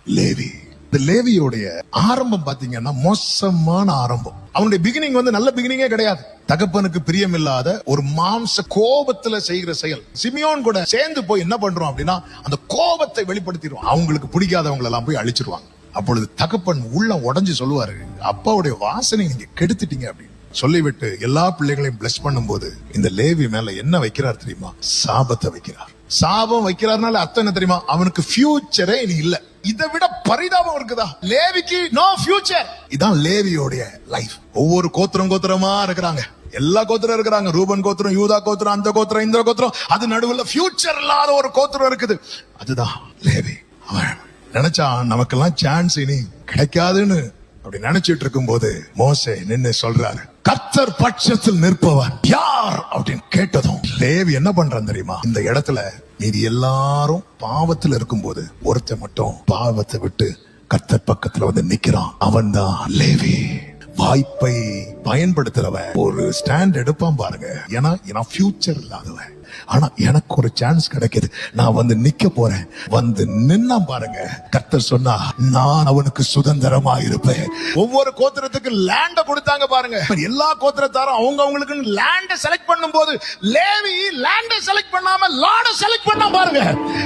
லேவி. இந்த லேவியோடைய ஆரம்பம் பாத்தீங்கன்னா மோசமான ஆரம்பம். அவனுடைய பிகினிங் நல்ல பிகினிங்கே கிடையாது. தகப்பனுக்கு பிரியமில்லாத ஒரு மாம்ச கோபத்துல செய்கிற செயல். சிமியோன் கூட சேர்ந்து போய் என்ன பண்றோம் அப்படின்னா அந்த கோபத்தை வெளிப்படுத்திடுவோம். அவங்களுக்கு பிடிக்காதவங்க எல்லாம் போய் அழிச்சிருவாங்க. அப்பொழுது தகப்பன் உள்ள உடைஞ்சு சொல்லுவாரு, அப்பாவுடைய வாசனை நீங்க கெடுத்துட்டீங்க அப்படின்னு சொல்லிவிட்டு எல்லா பிள்ளைகளையும் பிளஸ் பண்ணும்போது இந்த லேவி மேல என்ன வைக்கிறார் தெரியுமா? சாபத்தை வைக்கிறார். சாபம் வைக்கிறார்னால அர்த்தம் என்ன தெரியுமா? அவனுக்கு ஃபியூச்சரே இனி இல்ல. இதை விட பரிதாபம் இருக்குதா? லேவிக்கு நோ ஃபியூச்சர். இதான் லேவியோடைய லைஃப். ஒவ்வொரு கோத்திரமா இருக்கிறாங்க. எல்லா கோத்திரம் இருக்கிறாங்க. ரூபன் கோத்திரம், யூதா கோத்திரம், அந்த கோத்திரம், இந்த கோத்திரம். அது நடுவுல ஃபியூச்சர் இல்லாத ஒரு கோத்திரம் இருக்குது. அதுதான் லேவி. அவன் நினைச்சா நமக்கெல்லாம் சான்ஸ் இனி கிடைக்காதுன்னு அப்படி நினைச்சிட்டு இருக்கும் போது மோசே நின்னு சொல்றாரு, கர்த்தர் பட்சத்தில் நிற்பவர் யார் அப்படின்னு கேட்டதும் லேவி என்ன பண்றான் தெரியுமா? இந்த இடத்துல மீதி எல்லாரும் பாவத்தில் இருக்கும் போது ஒருத்தன் மட்டும் பாவத்தை விட்டு கர்த்தர் பக்கத்துல நிக்கிறான். அவன் தான் லேவி. வாய்ப்பை பயன்படுத்துறவன் ஒரு ஸ்டாண்ட் எடுப்பான் பாருங்க. ஏன்னா ஃபியூச்சர் இல்லாதவன். ஆனா எனக்கு ஒரு சான்ஸ் கிடைக்குது, நான் நிக்க போறேன். நின்னா பாருங்க, கர்த்தர் சொன்னா நான் அவனுக்கு சுதந்திரமா இருப்பேன். ஒவ்வொரு கோத்திரத்துக்கு லேண்ட கொடுத்தாங்க பாருங்க. எல்லா கோத்திரத்தாரும் அவங்களுக்கு லேண்ட செலக்ட் பண்ணும் போது லேவி லேண்ட செலக்ட் பண்ணாம லார்ட செலக்ட் பண்ணா பாருங்க.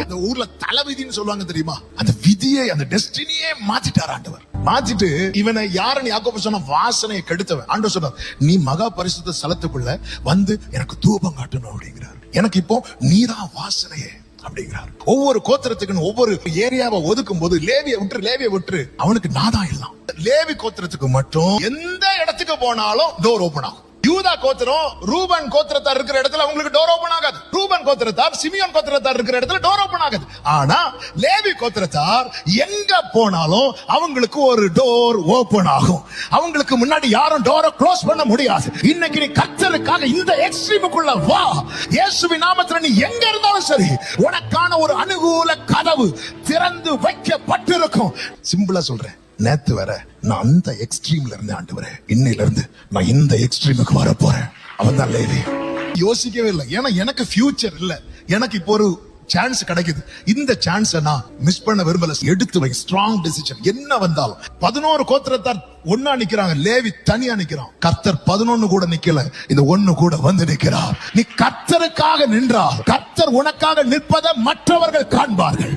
இந்த ஊர்ல தலைவிதின்னு சொல்லுவாங்க தெரியுமா? அந்த விதியை, அந்த டெஸ்டினியே மாத்திட்டார் ஆண்டவர். மாத்திட்டு இவனை யாருன்னு யாக்கோபு சொன்ன வாசனையை கெடுத்தவன். ஆண்டவர் சொன்னார், நீ மகா பரிசுத்த ஸ்தலத்துக்குள்ள எனக்கு தூபம் காட்டணும் அப்படிங்கிறார். எனக்கு இப்போ நீதான் வாசனையே அப்படிங்கிறார். ஒவ்வொரு கோத்திரத்துக்கு ஒவ்வொரு ஏரியாவை ஒதுக்கும் போது லேவியை விட்டுரு அவனுக்கு நாதான் எல்லாம். லேவி கோத்திரத்துக்கு மட்டும் எந்த இடத்துக்கு போனாலும் டோர் ஓபன் ஆகும். யூதா கோத்திரம், ரூபன் கோத்திரத்தார் இருக்கிற இடத்துல அவங்களுக்கு டோர் ஓபன் ஆகாது. ரூபன் கோத்திரத்தார், சிமியோன் கோத்திரத்தார் இருக்கிற இடத்துல டோர் ஓபன் ஆகாது. ஆனா லேவி கோத்திரத்தார் எங்க போனாலும் அவங்களுக்கு ஒரு டோர் ஓபன் ஆகும். அவங்களுக்கு முன்னாடி யாரும் டோரை க்ளோஸ் பண்ண முடியாது. இன்னைக்கு நீ கர்த்தருக்காக இந்த எக்ஸ்ட்ரீமுக்குள்ள வா. இயேசுவின் நாமத்துல நீ எங்க இருந்தாலும் சரி, உனக்கான ஒரு அனுகூல கதவு திறந்து வைக்கப்பட்டிருக்கும். சிம்பிளா சொல்றேன், நேத்து வர நான் அந்த எக்ஸ்ட்ரீம்ல இருந்து ஆண்டவரே, இன்னையில இருந்து நான் இந்த எக்ஸ்ட்ரீமுக்கு வர போறேன். அவன் தான் லேவி. யோசிக்கவே இல்லை. ஏன்னா எனக்கு ஃபியூச்சர் இல்ல, எனக்கு இப்போ ஒரு சான்ஸ் கிடைக்குது. இந்த சான்ஸை நான் மிஸ் பண்ண விரும்பல. எடுத்து வை. Strong decision. என்ன வந்தாலும் 11 கோத்திரத்தார் ஒன்னா நிக்கிறாங்க, லேவி தனியா நிக்கிறான். கர்த்தர் 11 கூட நிக்கல, இந்த 1 கூட நிக்கிறார். நீ கர்த்தருக்காக நின்றால் கர்த்தர் உனக்காக நிற்பதை மற்றவர்கள் காண்பார்கள்.